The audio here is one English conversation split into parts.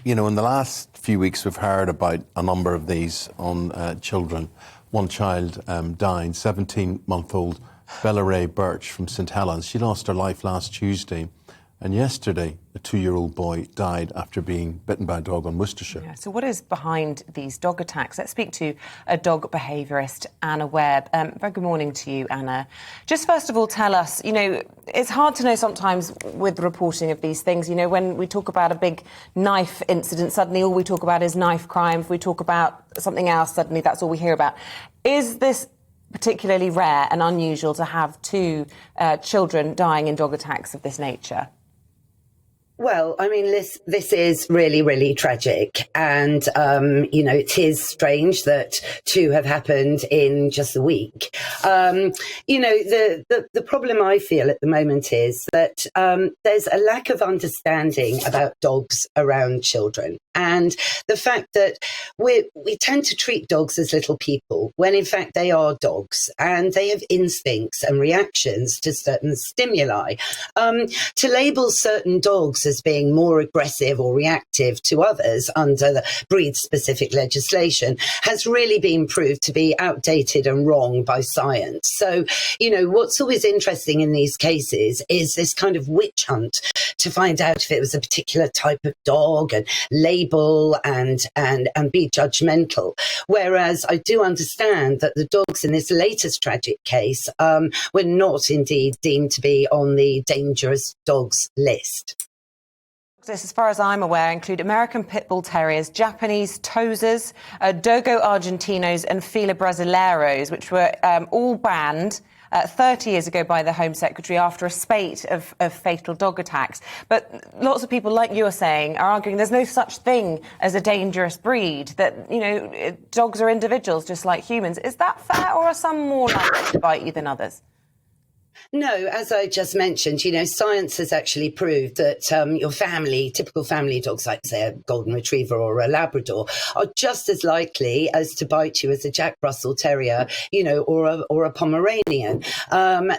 you know, in the last few weeks we've heard about a number of these on children. One child dying, 17-month-old Bella Ray Birch from St Helens. She lost her life last Tuesday. And yesterday, a 2-year-old boy died after being bitten by a dog on Worcestershire. Yeah, so what is behind these dog attacks? Let's speak to a dog behaviourist, Anna Webb. Very good morning to you, Anna. Just first of all, tell us, you know, it's hard to know sometimes with the reporting of these things. You know, when we talk about a big knife incident, suddenly all we talk about is knife crime. If we talk about something else, suddenly that's all we hear about. Is this particularly rare and unusual to have two children dying in dog attacks of this nature? Well, I mean, this is really, really tragic. And, you know, it is strange that two have happened in just a week. You know, the problem I feel at the moment is that there's a lack of understanding about dogs around children. And the fact that we tend to treat dogs as little people when in fact they are dogs and they have instincts and reactions to certain stimuli. To label certain dogs as being more aggressive or reactive to others under the breed-specific legislation has really been proved to be outdated and wrong by science. So, you know, what's always interesting in these cases is this kind of witch hunt to find out if it was a particular type of dog and label and be judgmental. Whereas I do understand that the dogs in this latest tragic case were not indeed deemed to be on the dangerous dogs list. This, as far as I'm aware, include American Pit Bull Terriers, Japanese Tosers, Dogo Argentinos and Fila Brasileiros, which were all banned 30 years ago by the Home Secretary after a spate of fatal dog attacks. But lots of people, like you're saying, are arguing there's no such thing as a dangerous breed, that, you know, dogs are individuals just like humans. Is that fair, or are some more likely to bite you than others? No, as I just mentioned, you know, science has actually proved that your typical family dogs, like, say, a golden retriever or a Labrador, are just as likely as to bite you as a Jack Russell Terrier, you know, or a Pomeranian.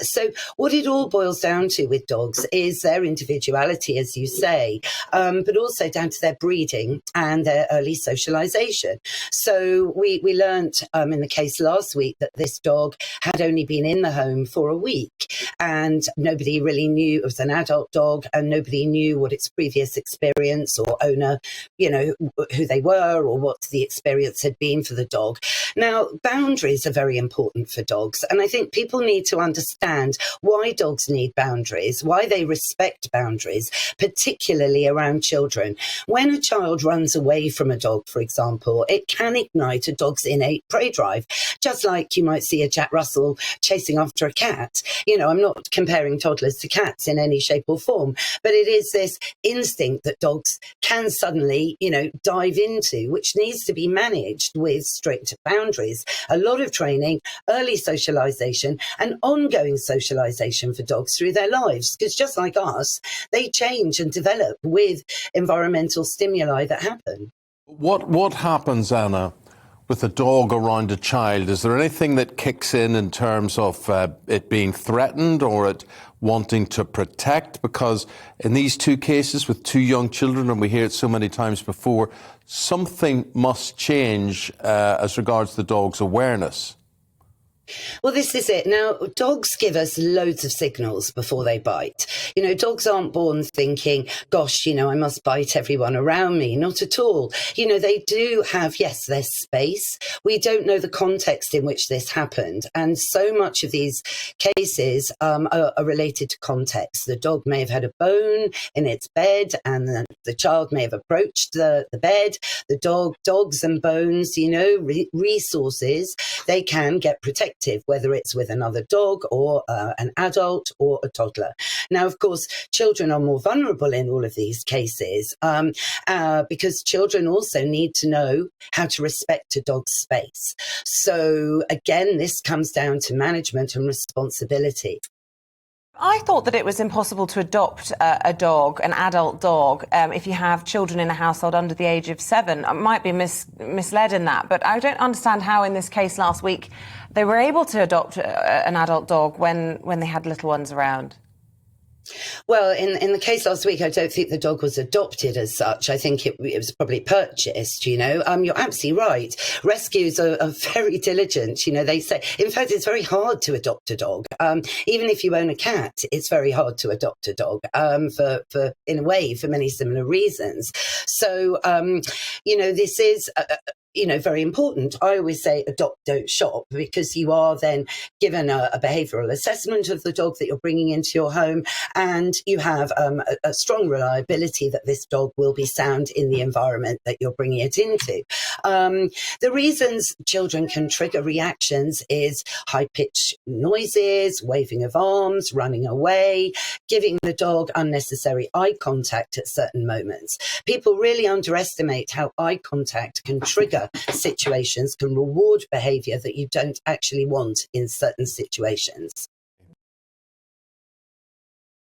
So what it all boils down to with dogs is their individuality, as you say, but also down to their breeding and their early socialisation. So we learnt in the case last week that this dog had only been in the home for a week. And nobody really knew it was an adult dog, and nobody knew what its previous experience or owner, you know, who they were or what the experience had been for the dog. Now, boundaries are very important for dogs. And I think people need to understand why dogs need boundaries, why they respect boundaries, particularly around children. When a child runs away from a dog, for example, it can ignite a dog's innate prey drive, just like you might see a Jack Russell chasing after a cat. You know, I'm not comparing toddlers to cats in any shape or form, but it is this instinct that dogs can suddenly, you know, dive into, which needs to be managed with strict boundaries, a lot of training, early socialization and ongoing socialization for dogs through their lives. Because just like us, they change and develop with environmental stimuli that happen. What happens, Anna, with a dog around a child? Is there anything that kicks in terms of it being threatened or it wanting to protect? Because in these two cases with two young children, and we hear it so many times before, something must change as regards the dog's awareness. Well, this is it. Now, dogs give us loads of signals before they bite. You know, dogs aren't born thinking, gosh, you know, I must bite everyone around me. Not at all. You know, they do have, yes, their space. We don't know the context in which this happened. And so much of these cases are related to context. The dog may have had a bone in its bed and the child may have approached the bed. The dogs and bones, you know, resources, they can get protected, whether it's with another dog or an adult or a toddler. Now, of course, children are more vulnerable in all of these cases because children also need to know how to respect a dog's space. So again, this comes down to management and responsibility. I thought that it was impossible to adopt a dog, an adult dog, if you have children in a household under the age of 7. I might be misled in that, but I don't understand how in this case last week they were able to adopt an adult dog when they had little ones around. Well, in the case last week, I don't think the dog was adopted as such. I think it was probably purchased, You're absolutely right. Rescues are very diligent. They say, in fact, it's very hard to adopt a dog. Even if you own a cat, it's very hard to adopt a dog in a way, for many similar reasons. So, this is very important. I always say adopt, don't shop, because you are then given a behavioural assessment of the dog that you're bringing into your home, and you have a strong reliability that this dog will be sound in the environment that you're bringing it into. The reasons children can trigger reactions is high-pitched noises, waving of arms, running away, giving the dog unnecessary eye contact at certain moments. People really underestimate how eye contact can trigger situations, can reward behaviour that you don't actually want in certain situations.